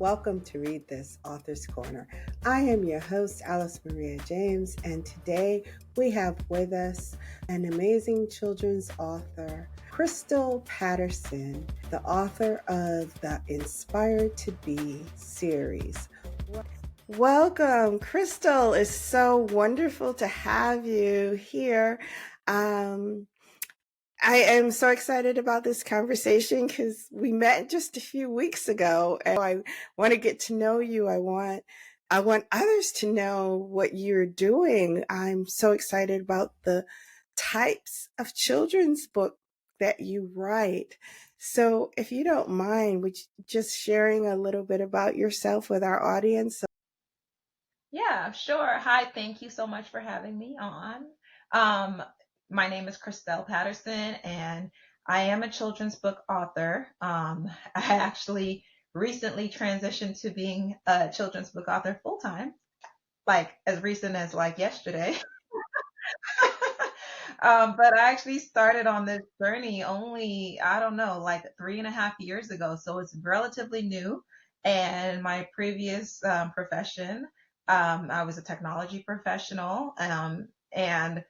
Welcome to Read This Author's Corner. I am your host, Alice Maria James, and today we have with us an amazing children's author, Crystel Patterson, the author of the Inspired to Be series. Welcome, Crystel. It's so wonderful to have you here. I am so excited about this conversation because we met just a few weeks ago, and I want to get to know you. I want others to know what you're doing. I'm so excited about the types of children's book that you write. So, if you don't mind, would you just sharing a little bit about yourself with our audience? Yeah, sure. Hi, thank you so much for having me on. Um, my name is Crystel Patterson, and I am a children's book author. I actually recently transitioned to being a children's book author full time, like as recent as like yesterday. But I actually started on this journey only, I don't know, like 3.5 years ago. So it's relatively new. And my previous profession, I was a technology professional. And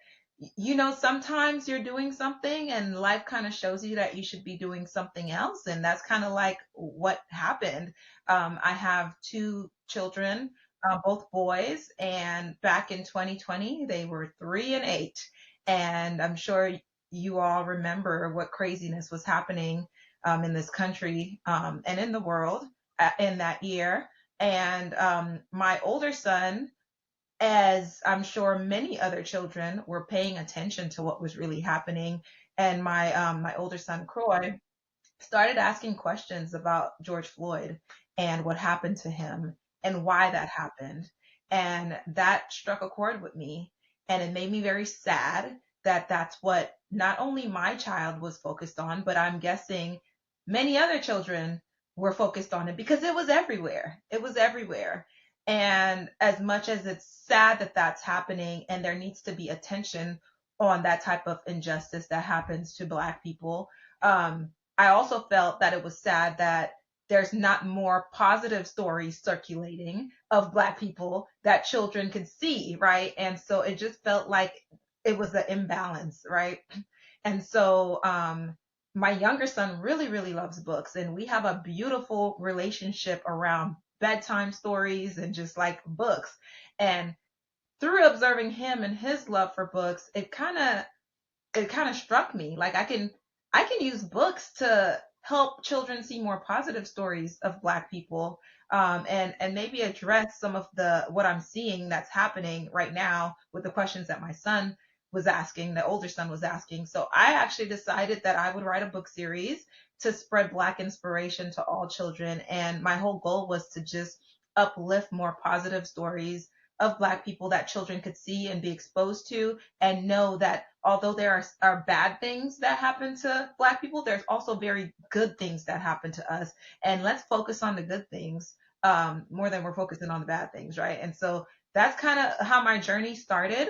sometimes you're doing something and life kind of shows you that you should be doing something else. And that's kind of like what happened. I have two children, both boys, and back in 2020, they were 3 and 8. And I'm sure you all remember what craziness was happening in this country and in the world in that year. And my older son, as I'm sure many other children, were paying attention to what was really happening. And my older son, Croy, started asking questions about George Floyd and what happened to him and why that happened. And that struck a chord with me. And it made me very sad that that's what not only my child was focused on, but I'm guessing many other children were focused on it because it was everywhere. It was everywhere. And as much as it's sad that that's happening and there needs to be attention on that type of injustice that happens to Black people, I also felt that it was sad that there's not more positive stories circulating of Black people that children could see, right? And so it just felt like it was an imbalance, right? And so my younger son really, really loves books, and we have a beautiful relationship around bedtime stories and just like books. And through observing him and his love for books, it kind of struck me like I can use books to help children see more positive stories of Black people, and maybe address some of the what I'm seeing that's happening right now with the questions that my son was asking, the older son was asking. So I actually decided that I would write a book series to spread Black inspiration to all children, and my whole goal was to just uplift more positive stories of Black people that children could see and be exposed to, and know that although there are bad things that happen to Black people, there's also very good things that happen to us. And let's focus on the good things more than we're focusing on the bad things, right? And so that's kind of how my journey started.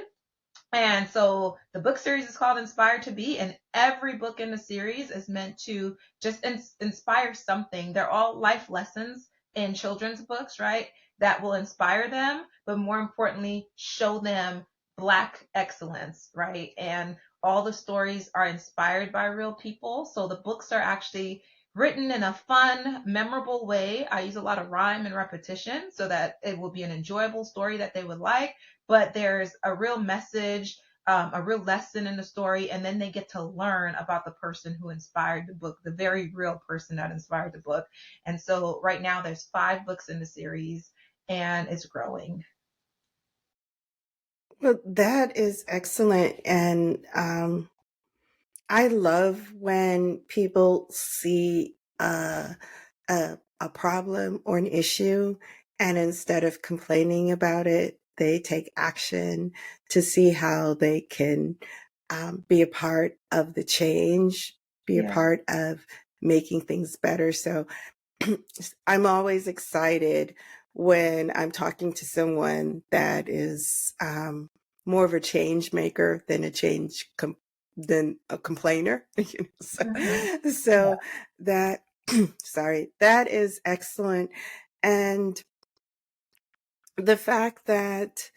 And so the book series is called Inspired to Be, and every book in the series is meant to just inspire something. They're all life lessons in children's books, right? That will inspire them, but more importantly, show them Black excellence, right? And all the stories are inspired by real people. So the books are actually written in a fun, memorable way. I use a lot of rhyme and repetition so that it will be an enjoyable story that they would like, but there's a real message, a real lesson in the story, and then they get to learn about the person who inspired the book, the very real person that inspired the book. And so right now there's 5 books in the series, and it's growing. Well, that is excellent. And I love when people see a problem or an issue, and instead of complaining about it, they take action to see how they can be a part of the change, be a Yeah. part of making things better. So I'm always excited when I'm talking to someone that is more of a change maker than than a complainer. So, Mhm. so that sorry, that is excellent. And the fact that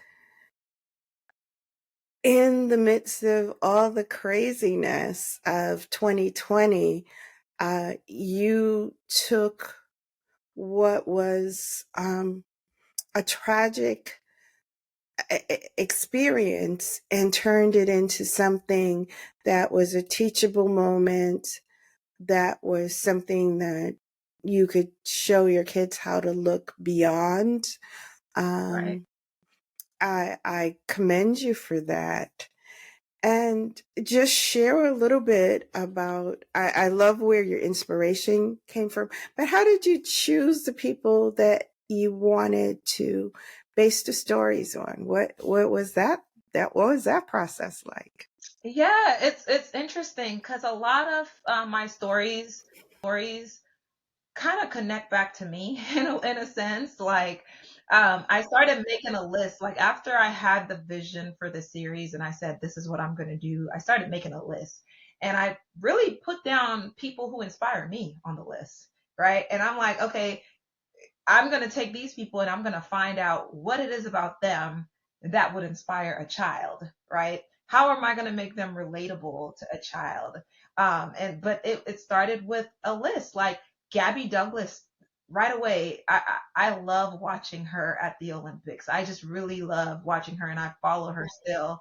in the midst of all the craziness of 2020, you took what was a tragic experience and turned it into something that was a teachable moment, that was something that you could show your kids how to look beyond. Right. Um, I commend you for that. And just share a little bit about, I love where your inspiration came from, but how did you choose the people that you wanted to base the stories on? What was what was that process like? Yeah, it's interesting because a lot of my stories kind of connect back to me in a sense. Like, I started making a list. Like after I had the vision for the series and I said, this is what I'm going to do, I started making a list. And I really put down people who inspire me on the list. Right. And I'm like, okay, I'm going to take these people and I'm going to find out what it is about them that would inspire a child, right? How am I going to make them relatable to a child? But it started with a list like Gabby Douglas. Right away, I love watching her at the Olympics. I just really love watching her, and I follow her still.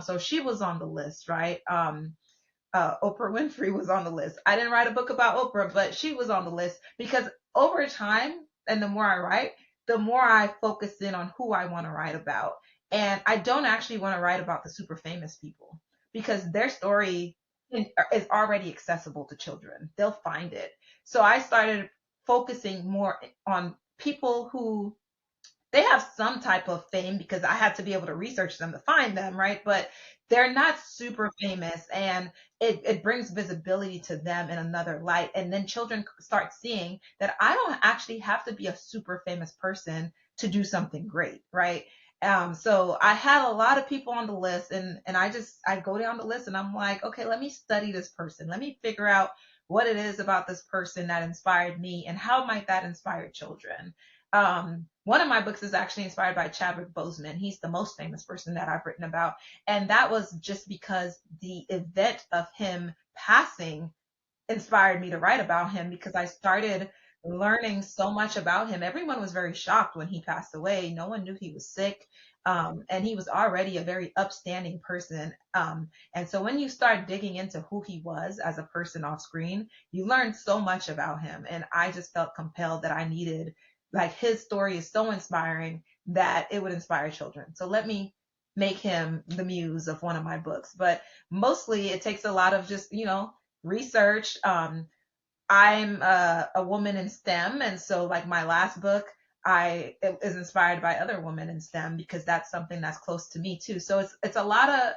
So she was on the list, right? Oprah Winfrey was on the list. I didn't write a book about Oprah, but she was on the list because over time, and the more I write, the more I focus in on who I want to write about. And I don't actually want to write about the super famous people because their story is already accessible to children. They'll find it. So I started focusing more on people who they have some type of fame because I had to be able to research them to find them, right? But they're not super famous and it brings visibility to them in another light. And then children start seeing that I don't actually have to be a super famous person to do something great, right? So I had a lot of people on the list and I go down the list and I'm like, okay, let me study this person. Let me figure out what it is about this person that inspired me and how might that inspire children. One of my books is actually inspired by Chadwick Boseman. He's the most famous person that I've written about. And that was just because the event of him passing inspired me to write about him because I started learning so much about him. Everyone was very shocked when he passed away. No one knew he was sick. And he was already a very upstanding person. And so when you start digging into who he was as a person off screen, you learn so much about him. And I just felt compelled that I needed, like, his story is so inspiring that it would inspire children. So let me make him the muse of one of my books. But mostly it takes a lot of just, research. I'm a woman in STEM, and so like my last book, I it is inspired by other women in STEM because that's something that's close to me too. So it's a lot of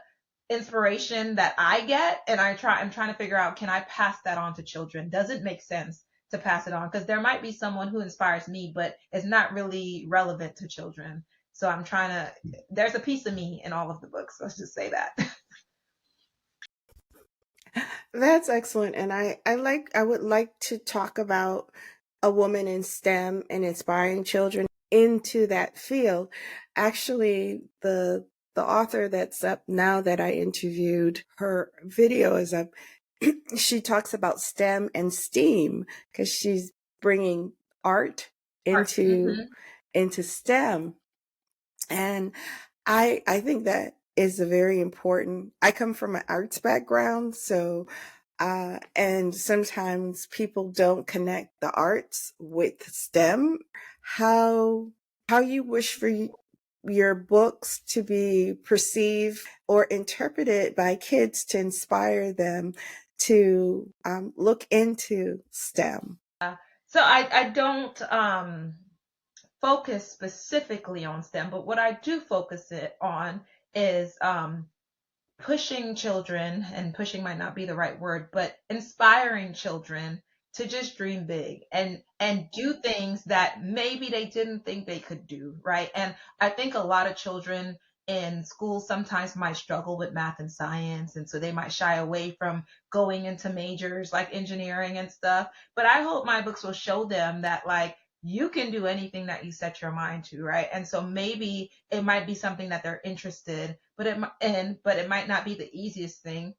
inspiration that I get, and I'm trying to figure out, can I pass that on to children? Does it make sense to pass it on? Because there might be someone who inspires me, but it's not really relevant to children. So I'm trying to. There's a piece of me in all of the books. Let's just say that. That's excellent. And I would like to talk about a woman in STEM and inspiring children into that field. Actually, the author that's up now that I interviewed, her video is up. She talks about STEM and STEAM because she's bringing art Art. into into STEM. And I think that is a very important. I come from an arts background, so and sometimes people don't connect the arts with STEM. How how you wish for your books to be perceived or interpreted by kids to inspire them to look into STEM. So I don't focus specifically on STEM, but what I do focus it on is pushing children, and pushing might not be the right word, but inspiring children to just dream big and do things that maybe they didn't think they could do, right? And I think a lot of children in school sometimes might struggle with math and science, and so they might shy away from going into majors like engineering and stuff. But I hope my books will show them that, like, you can do anything that you set your mind to, right? And so maybe it might be something that they're interested, but but it might not be the easiest thing.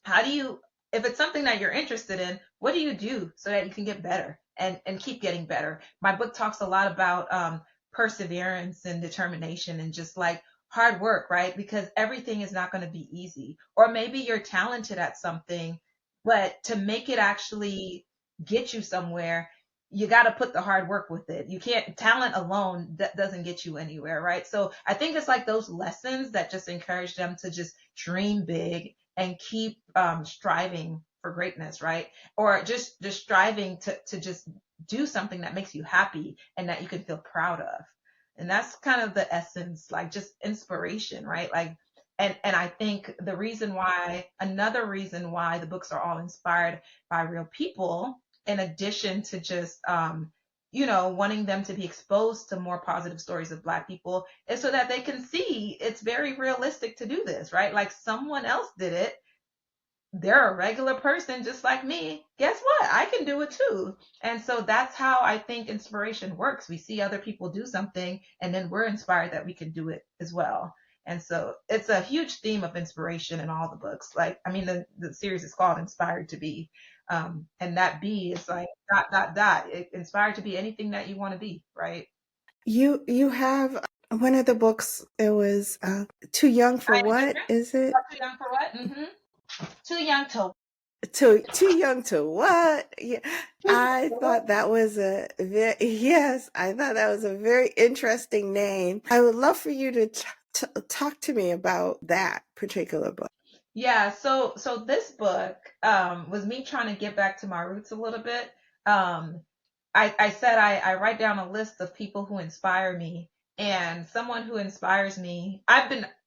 How do you, if it's something that you're interested in, what do you do so that you can get better and keep getting better? My book talks a lot about perseverance and determination and just like hard work, right? Because everything is not going to be easy. Or maybe you're talented at something, but to make it actually get you somewhere, you got to put the hard work with it. You can't, talent alone that doesn't get you anywhere, right? So I think it's like those lessons that just encourage them to just dream big and keep striving for greatness, right? Or just striving to just do something that makes you happy and that you can feel proud of. And that's kind of the essence, like just inspiration, right? Like, and I think the reason why, another reason why the books are all inspired by real people, in addition to just wanting them to be exposed to more positive stories of Black people, is so that they can see it's very realistic to do this, right? Like someone else did it. They're a regular person just like me. Guess what? I can do it too. And so that's how I think inspiration works. We see other people do something and then we're inspired that we can do it as well. And so it's a huge theme of inspiration in all the books. Like, I mean, the series is called Inspired to Be. And that B is like dot, dot, dot. Inspired to be anything that you want to be, right? You have one of the books. It was Too Young for I Am What Different. is it? Too young for what? Too young to. Too young to what? Yeah, I thought that was a yes. I thought that was a very interesting name. I would love for you to talk to me about that particular book. Yeah, so this book was me trying to get back to my roots a little bit. I said I write down a list of people who inspire me, and someone who inspires me,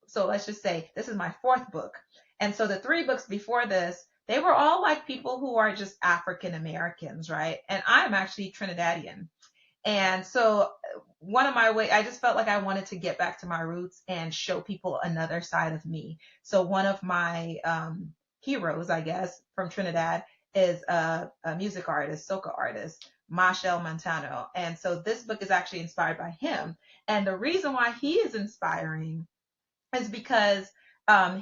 so let's just say this is my fourth book. And so the three books before this, they were all like people who are just African Americans, right? And I'm actually Trinidadian. And so one of my way, I just felt like I wanted to get back to my roots and show people another side of me. So one of my heroes, I guess, from Trinidad is a music artist, soca artist, Machel Montano. And so this book is actually inspired by him. And the reason why he is inspiring is because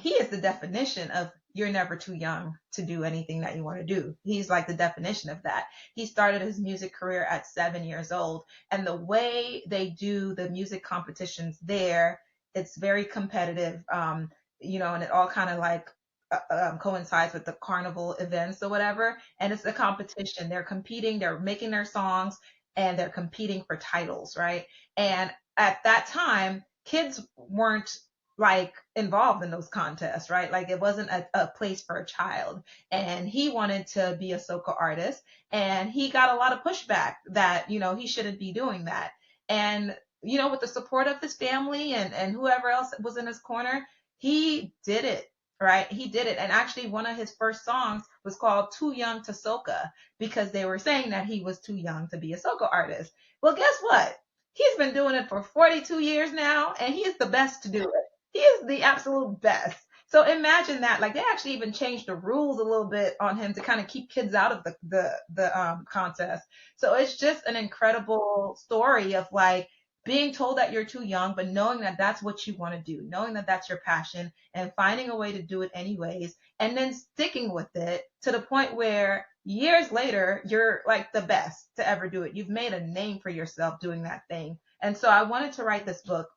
he is the definition of you're never too young to do anything that you want to do. He's like the definition of that. He started his music career at 7 years old, and the way they do the music competitions there, it's very competitive, and it all kind of like coincides with the carnival events or whatever. And it's a competition. They're competing, they're making their songs, and they're competing for titles, right? And at that time, kids weren't like involved in those contests, right? Like it wasn't a place for a child. And he wanted to be a soca artist, and he got a lot of pushback that, he shouldn't be doing that. And, with the support of his family and whoever else was in his corner, he did it. Right, he did it, and actually, one of his first songs was called "Too Young to Soca" because they were saying that he was too young to be a soca artist. Well, guess what? He's been doing it for 42 years now, and he is the best to do it. He is the absolute best. So imagine that. Like they actually even changed the rules a little bit on him to kind of keep kids out of the contest. So it's just an incredible story of like being told that you're too young, but knowing that that's what you want to do, knowing that that's your passion, and finding a way to do it anyways, and then sticking with it to the point where years later you're like the best to ever do it. You've made a name for yourself doing that thing. And so I wanted to write this book.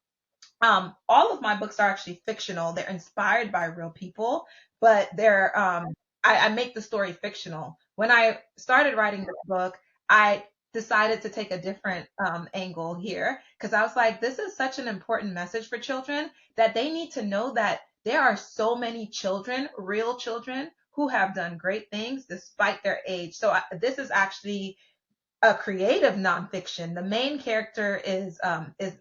All of my books are actually fictional. They're inspired by real people, but I make the story fictional. When I started writing this book, I decided to take a different angle here because I was like, this is such an important message for children that they need to know that there are so many children, real children, who have done great things despite their age. So this is actually a creative nonfiction. The main character is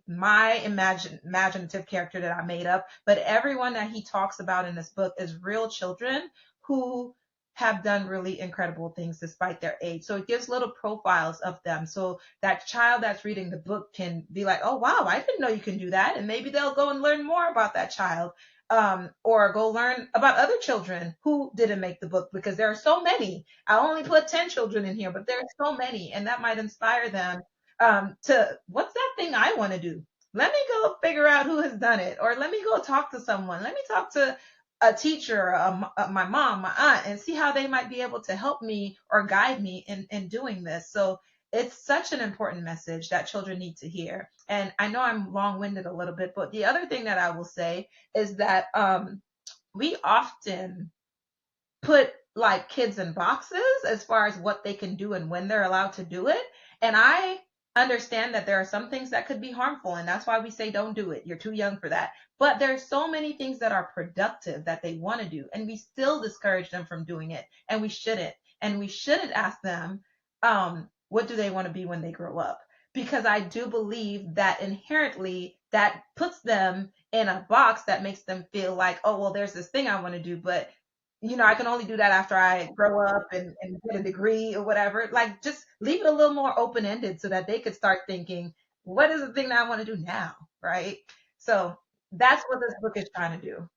my imaginative character that I made up, but everyone that he talks about in this book is real children who have done really incredible things despite their age. So it gives little profiles of them. So that child that's reading the book can be like, oh wow, I didn't know you can do that. And maybe they'll go and learn more about that child. Or go learn about other children who didn't make the book because there are so many. I only put 10 children in here, but there are so many, and that might inspire them to what's that thing I want to do? Let me go figure out who has done it, or let me go talk to someone. Let me talk to a teacher, my mom, my aunt, and see how they might be able to help me or guide me in doing this. So it's such an important message that children need to hear. And I know I'm long winded a little bit, but the other thing that I will say is that we often put like kids in boxes as far as what they can do and when they're allowed to do it. And I understand that there are some things that could be harmful, and that's why we say don't do it. You're too young for that. But there's so many things that are productive that they want to do, and we still discourage them from doing it. And we shouldn't. And we shouldn't ask them, what do they want to be when they grow up? Because I do believe that inherently that puts them in a box that makes them feel like, oh, well, there's this thing I want to do, but I can only do that after I grow up and get a degree or whatever. Like, just leave it a little more open ended so that they could start thinking, what is the thing that I want to do now? Right. So that's what this book is trying to do.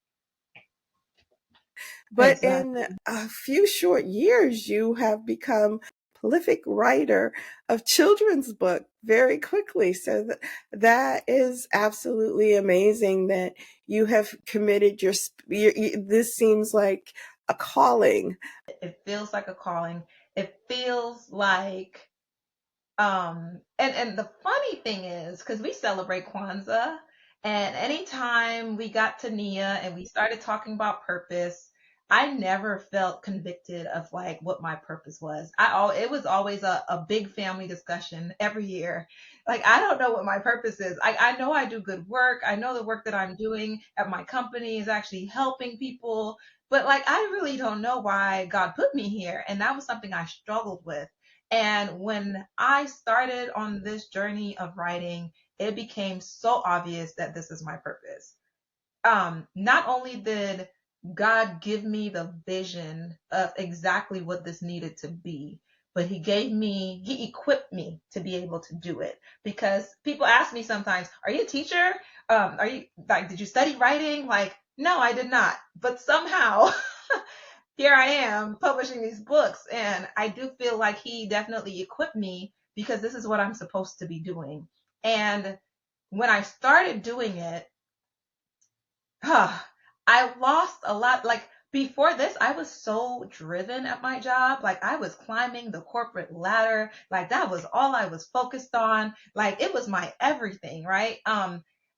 But in Exactly. a few short years, you have become prolific writer of children's book very quickly. So that is absolutely amazing that you have committed this seems like a calling. It feels like a calling. It feels like and the funny thing is, because we celebrate Kwanzaa, and anytime we got to Nia and we started talking about purpose, I never felt convicted of like what my purpose was. It was always a big family discussion every year. Like, I don't know what my purpose is. I know I do good work. I know the work that I'm doing at my company is actually helping people, but like I really don't know why God put me here. And that was something I struggled with. And when I started on this journey of writing, it became so obvious that this is my purpose. Not only did God give me the vision of exactly what this needed to be, but He equipped me to be able to do it. Because people ask me sometimes, are you a teacher? Are you like, did you study writing? Like, no, I did not. But somehow here I am publishing these books, and I do feel like He definitely equipped me because this is what I'm supposed to be doing. And when I started doing it, I lost a lot. Like, before this, I was so driven at my job. Like, I was climbing the corporate ladder. Like, that was all I was focused on. Like, it was my everything, right?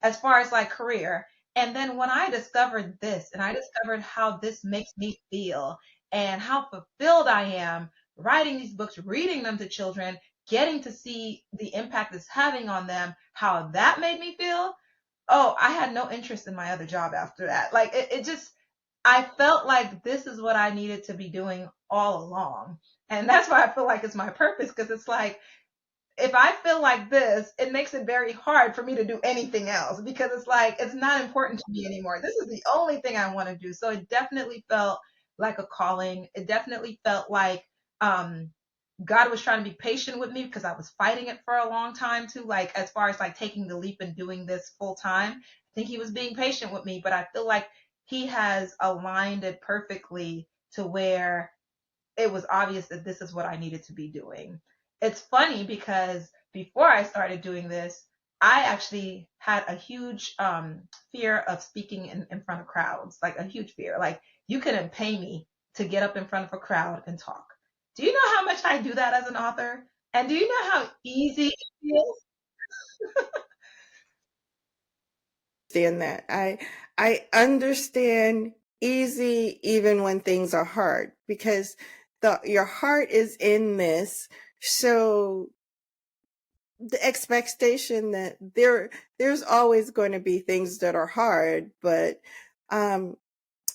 As far as like career. And then when I discovered this and I discovered how this makes me feel and how fulfilled I am writing these books, reading them to children, getting to see the impact it's having on them, how that made me feel. Oh, I had no interest in my other job after that. Like, it just, I felt like this is what I needed to be doing all along. And that's why I feel like it's my purpose, because it's like, if I feel like this, it makes it very hard for me to do anything else, because it's like, it's not important to me anymore. This is the only thing I want to do. So it definitely felt like a calling. It definitely felt like, um, God was trying to be patient with me because I was fighting it for a long time too. Like, as far as like taking the leap and doing this full time, I think He was being patient with me, but I feel like He has aligned it perfectly to where it was obvious that this is what I needed to be doing. It's funny because before I started doing this, I actually had a huge fear of speaking in front of crowds, like a huge fear. Like, you couldn't pay me to get up in front of a crowd and talk. Do you know how much I do that as an author? And do you know how easy it feels? Understand that. I understand easy even when things are hard because your heart is in this. So the expectation that there's always going to be things that are hard, but um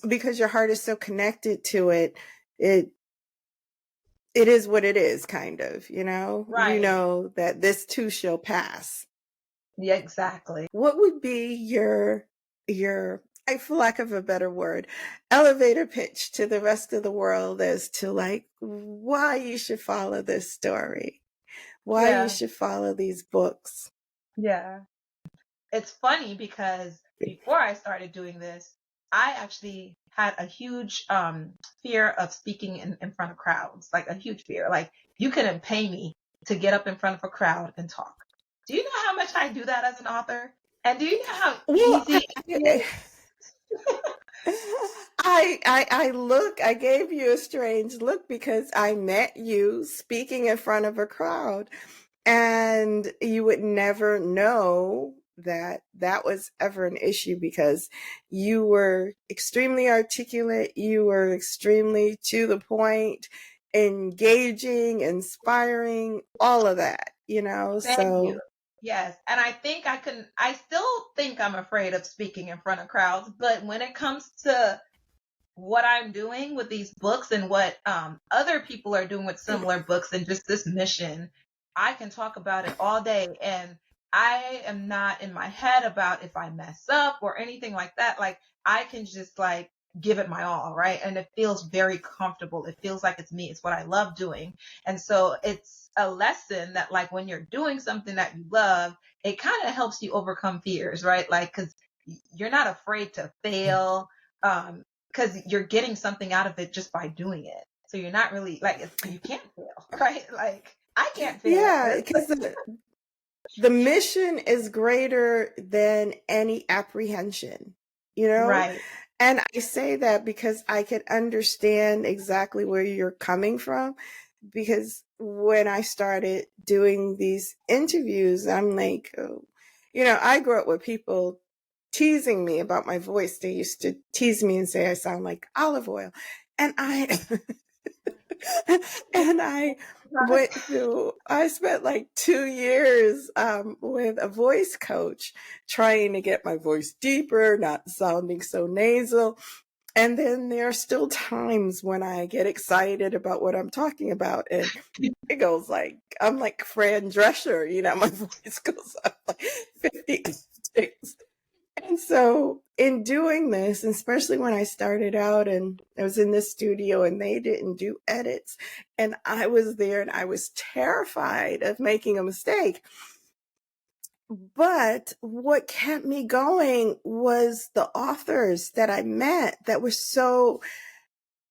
because your heart is so connected to it, it it is what it is, kind of, you Right. know that this too shall pass. Yeah, exactly. What would be your for lack of a better word, elevator pitch to the rest of the world as to like why you should follow this story, why you Yeah. should follow these books? Yeah. It's funny because before I started doing this, I actually had a huge fear of speaking in front of crowds, like a huge fear. Like, you couldn't pay me to get up in front of a crowd and talk. much I do that as an author? And do you know how Well, easy it is? I gave you a strange look because I met you speaking in front of a crowd, and you would never know that that was ever an issue because you were extremely articulate, you were extremely to the point, engaging, inspiring, all of that, you know? Thank you. So, Yes. And I still think I'm afraid of speaking in front of crowds, but when it comes to what I'm doing with these books and what other people are doing with similar books and just this mission, I can talk about it all day. And I am not in my head about if I mess up or anything like that. Like I can just like give it my all, right? And it feels very comfortable. It feels like it's me. It's what I love doing. And so it's a lesson that like when you're doing something that you love, it kind of helps you overcome fears, right? Like, cause you're not afraid to fail. Because you're getting something out of it just by doing it. So you're not really like you can't fail, right? Like I can't fail at yeah, this. because the mission is greater than any apprehension, you know? Right, And I say that because I can understand exactly where you're coming from. Because when I started doing these interviews, I'm like, oh, you know, I grew up with people teasing me about my voice. They used to tease me and say I sound like olive oil. And I and I right, went through, I spent like 2 years with a voice coach trying to get my voice deeper, not sounding so nasal. And then there are still times when I get excited about what I'm talking about, and it goes like, I'm like Fran Drescher, you know, my voice goes up like 50 octaves. And so, in doing this, especially when I started out and I was in this studio and they didn't do edits, and I was there and I was terrified of making a mistake. But what kept me going was the authors that I met that were so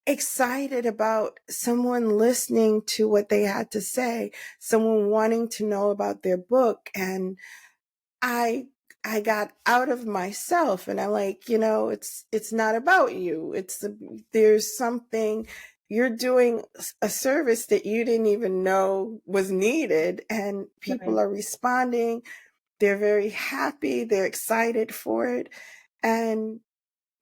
excited about someone listening to what they had to say, someone wanting to know about their book. And I I got out of myself and I like, you know, it's not about you. There's something you're doing a service that you didn't even know was needed and people right. are responding. They're very happy, they're excited for it. And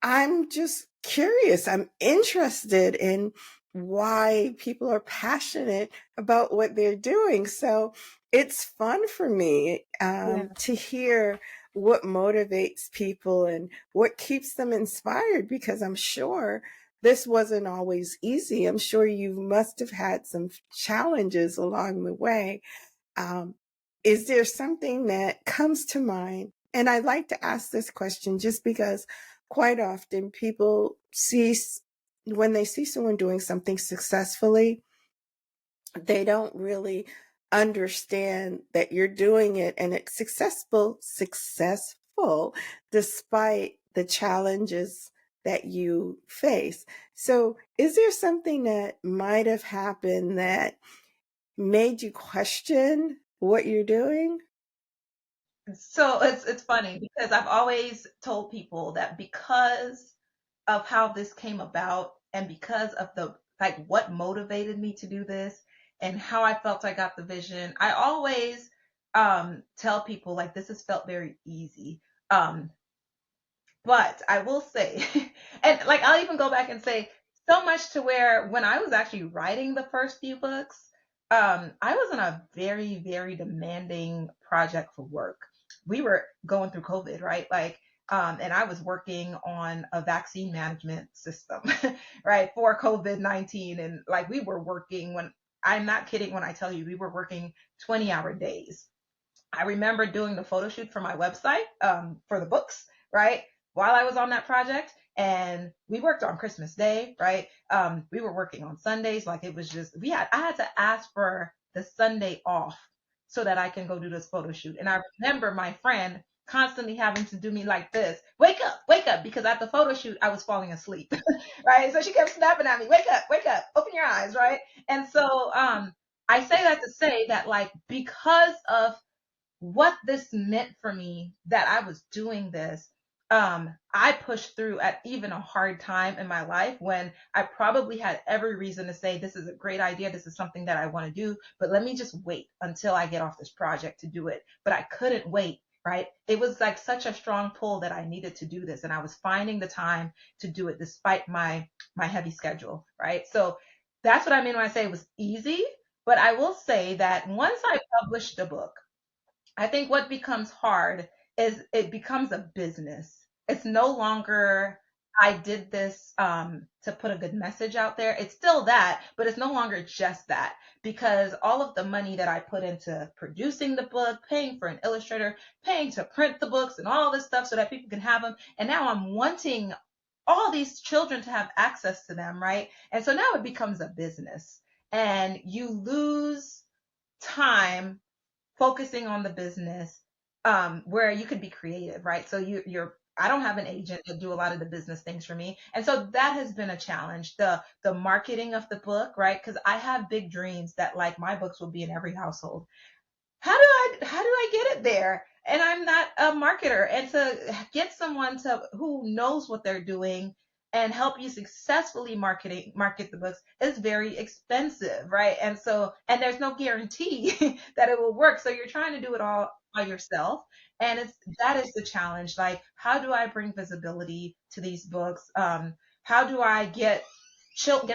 I'm just curious. I'm interested in why people are passionate about what they're doing. So it's fun for me Yeah, to hear what motivates people and what keeps them inspired because I'm sure this wasn't always easy. I'm sure you must have had some challenges along the way. Um, is there something that comes to mind? And I like to ask this question just because quite often people when they see someone doing something successfully, they don't really understand that you're doing it and it's successful despite the challenges that you face. So, is there something that might have happened that made you question what you're doing? so it's funny because I've always told people that because of how this came about and because of the like what motivated me to do this and how I felt I got the vision, I always tell people like this has felt very easy. Um But I will say, and like I'll even go back and say so much to where when I was actually writing the first few books, I was in a very, very demanding project for work. We were going through COVID, right? Like, and I was working on a vaccine management system, right, for COVID-19. And like we were working when I'm not kidding when I tell you we were working 20-hour days. I remember doing the photo shoot for my website for the books, right? While I was on that project, and we worked on Christmas Day, right? We were working on Sundays, like it was just I had to ask for the Sunday off so that I can go do this photo shoot. And I remember my friend constantly having to do me like this, wake up, because at the photo shoot I was falling asleep, right? So she kept snapping at me, wake up, open your eyes, right? And so I say that to say that like because of what this meant for me that I was doing this. I pushed through at even a hard time in my life when I probably had every reason to say, this is a great idea. This is something that I want to do, but let me just wait until I get off this project to do it. But I couldn't wait, right? It was like such a strong pull that I needed to do this. And I was finding the time to do it despite my heavy schedule, right? So that's what I mean when I say it was easy. But I will say that once I published the book, I think what becomes hard is it becomes a business. It's no longer I did this to put a good message out there. It's still that, but it's no longer just that, because all of the money that I put into producing the book, paying for an illustrator, paying to print the books and all this stuff so that people can have them. And now I'm wanting all these children to have access to them, right? And so now it becomes a business and you lose time focusing on the business, where you could be creative, right? So you're I don't have an agent to do a lot of the business things for me. And so that has been a challenge. The marketing of the book, right? Because I have big dreams that like my books will be in every household. How do I get it there? And I'm not a marketer. And to get someone to who knows what they're doing and help you successfully market the books is very expensive, right? And so and there's no guarantee that it will work. So you're trying to do it all by yourself. And it's that is the challenge. Like, how do I bring visibility to these books? How do I get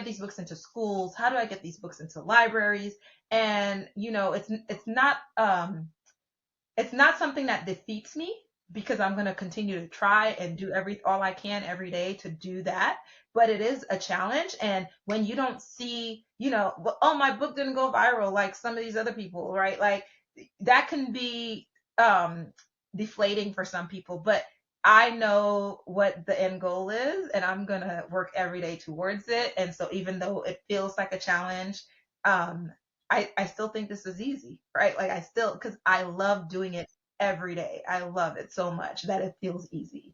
these books into schools? How do I get these books into libraries? And it's not something that defeats me because I'm going to continue to try and do all I can every day to do that. But it is a challenge. And when you don't see, oh, my book didn't go viral like some of these other people, right? Like that can be um, deflating for some people. But I know what the end goal is, and I'm going to work every day towards it. And so even though it feels like a challenge, um, I still think this is easy, right? Like because I love doing it every day. I love it so much that it feels easy.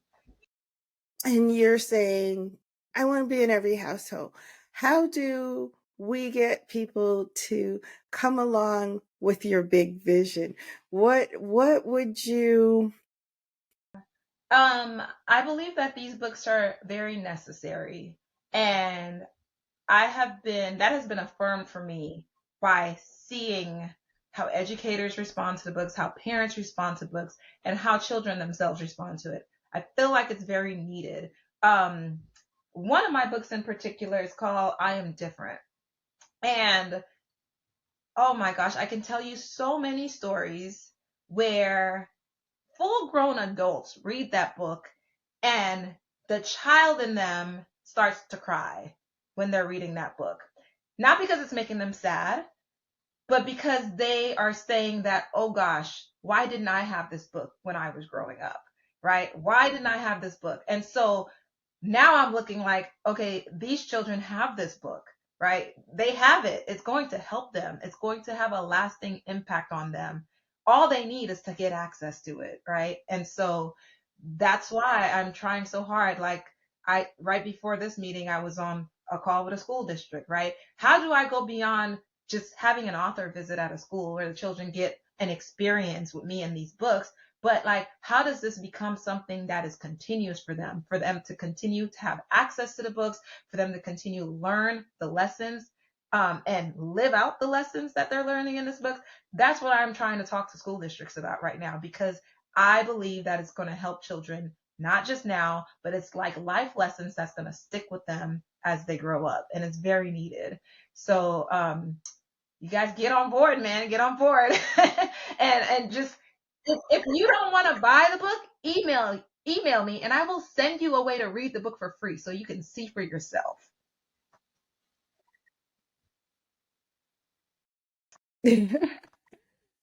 And you're saying, I want to be in every household. How do we get people to come along with your big vision? What would you I believe that these books are very necessary. And that has been affirmed for me by seeing how educators respond to the books, how parents respond to books, and how children themselves respond to it. I feel like it's very needed. Um, One of my books in particular is called I Am Different. And oh my gosh, I can tell you so many stories where full grown adults read that book and the child in them starts to cry when they're reading that book. Not because it's making them sad, but because they are saying that, oh gosh, why didn't I have this book when I was growing up? Right? Why didn't I have this book? And so now I'm looking like, okay, these children have this book, right? They have it. It's going to help them. It's going to have a lasting impact on them. All they need is to get access to it, right? And so that's why I'm trying so hard. Like right before this meeting, I was on a call with a school district, right? How do I go beyond just having an author visit at a school where the children get an experience with me and these books, but like how does this become something that is continuous for them to continue to have access to the books, for them to continue to learn the lessons, and live out the lessons that they're learning in this book? That's what I'm trying to talk to school districts about right now, because I believe that it's going to help children not just now, but it's like life lessons that's going to stick with them as they grow up, and it's very needed. So you guys get on board, man. Get on board. And just if you don't want to buy the book, email me and I will send you a way to read the book for free so you can see for yourself.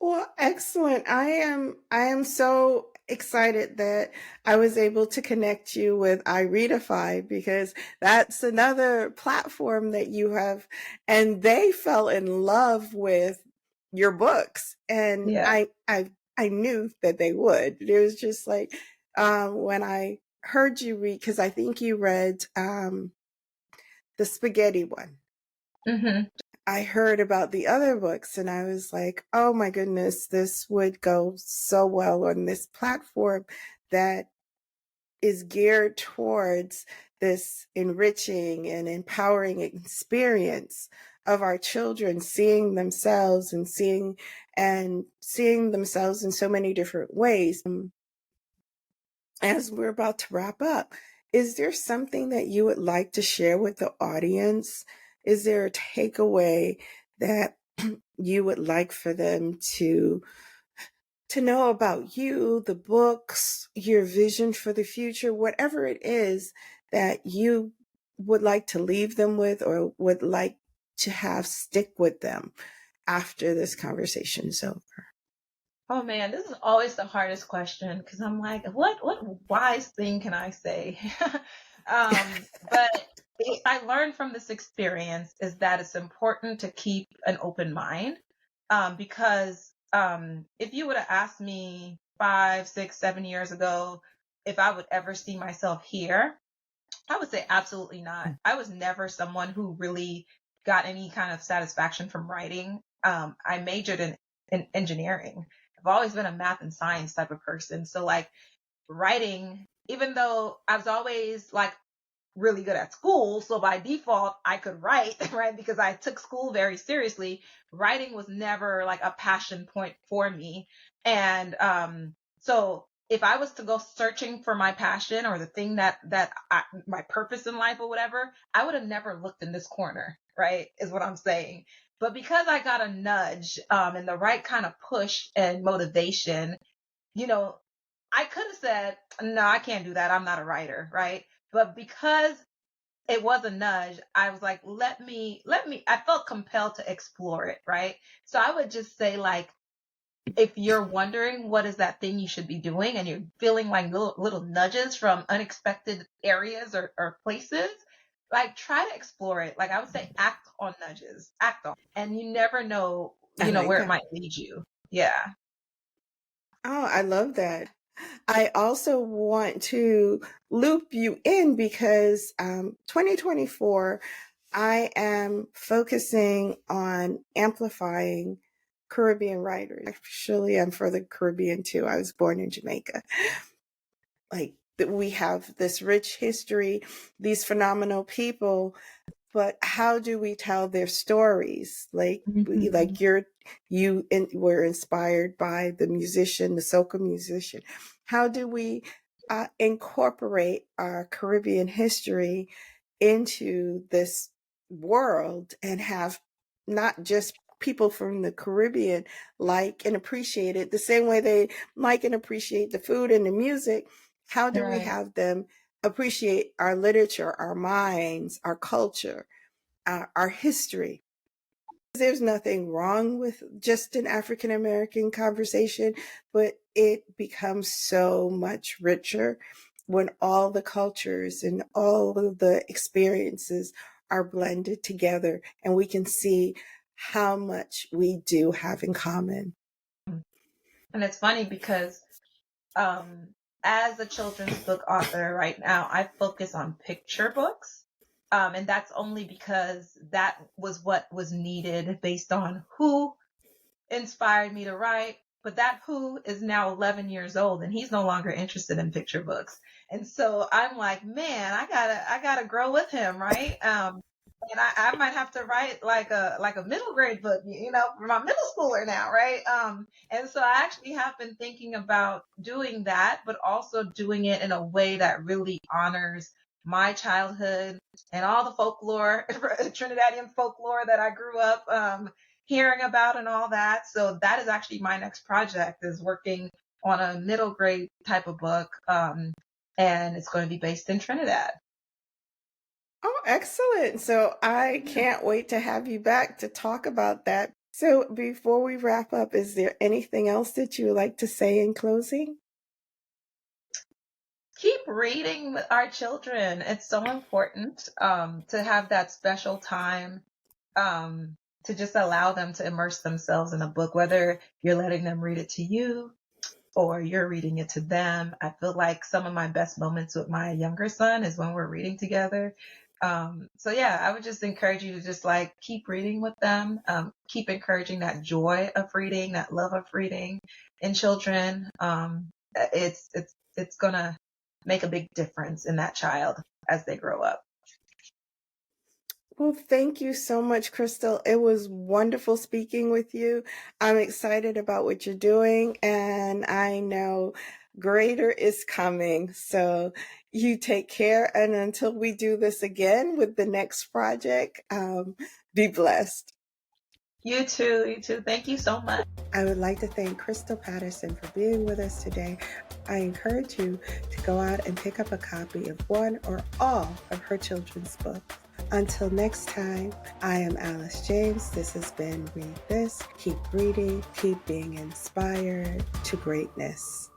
Well, excellent. I am so excited that I was able to connect you with iReadify, because that's another platform that you have, and they fell in love with your books, and Yeah. I knew that they would. It was just like, when I heard you read, because I think you read the spaghetti one. Hmm. I heard about the other books and I was like, oh my goodness, this would go so well on this platform that is geared towards this enriching and empowering experience of our children seeing themselves and seeing themselves in so many different ways. As we're about to wrap up, is there something that you would like to share with the audience? Is there a takeaway that you would like for them to know about you, the books, your vision for the future, whatever it is that you would like to leave them with or would like to have stick with them after this conversation is over? Oh man, this is always the hardest question because I'm like, what wise thing can I say? But I learned from this experience is that it's important to keep an open mind, because if you would have asked me 5, 6, 7 years ago if I would ever see myself here, I would say absolutely not. I was never someone who really got any kind of satisfaction from writing. I majored in engineering. I've always been a math and science type of person. So like writing, even though I was always like really good at school, so by default I could write, right? Because I took school very seriously. Writing was never like a passion point for me. And so if I was to go searching for my passion or the thing my purpose in life or whatever, I would have never looked in this corner, right? Is what I'm saying. But because I got a nudge and the right kind of push and motivation, you know, I could have said, no, I can't do that. I'm not a writer, right? But because it was a nudge, I was like, I felt compelled to explore it, right? So I would just say, like, if you're wondering what is that thing you should be doing and you're feeling like little nudges from unexpected areas or places, like try to explore it. Like I would say act on nudges, act on, and you never know, I like where it that. might lead you. Yeah. Oh, I love that. I also want to loop you in because 2024, I am focusing on amplifying Caribbean writers. Actually, I'm for the Caribbean too. I was born in Jamaica. Like, we have this rich history, these phenomenal people, but how do we tell their stories? Mhm. Were inspired by the musician, the soca musician. How do we incorporate our Caribbean history into this world and have not just people from the Caribbean like and appreciate it the same way they like and appreciate the food and the music? How do we Right. have them appreciate our literature, our minds, our culture, our history? There's nothing wrong with just an African American conversation, but it becomes so much richer when all the cultures and all of the experiences are blended together and we can see how much we do have in common. And it's funny because um, as a children's book author right now, I focus on picture books. And that's only because that was what was needed based on who inspired me to write. But that who is now 11 years old and he's no longer interested in picture books. And so I'm like, man, I gotta grow with him, right? And I might have to write like a middle grade book, for my middle schooler now, right? And so I actually have been thinking about doing that, but also doing it in a way that really honors my childhood and all the folklore, Trinidadian folklore that I grew up hearing about and all that. So that is actually my next project is working on a middle grade type of book. And it's going to be based in Trinidad. Oh, excellent. So I can't wait to have you back to talk about that. So before we wrap up, is there anything else that you would like to say in closing? Keep reading with our children. It's so important to have that special time to just allow them to immerse themselves in a book, whether you're letting them read it to you or you're reading it to them. I feel like some of my best moments with my younger son is when we're reading together. So yeah, I would just encourage you to just like keep reading with them, keep encouraging that joy of reading, that love of reading in children. It's gonna make a big difference in that child as they grow up. Well, thank you so much, Crystal. It was wonderful speaking with you. I'm excited about what you're doing, and I know greater is coming. So you take care. And until we do this again with the next project, be blessed. You too, you too. Thank you so much. I would like to thank Crystal Patterson for being with us today. I encourage you to go out and pick up a copy of one or all of her children's books. Until next time, I am Alice James. This has been Read This. Keep reading, keep being inspired to greatness.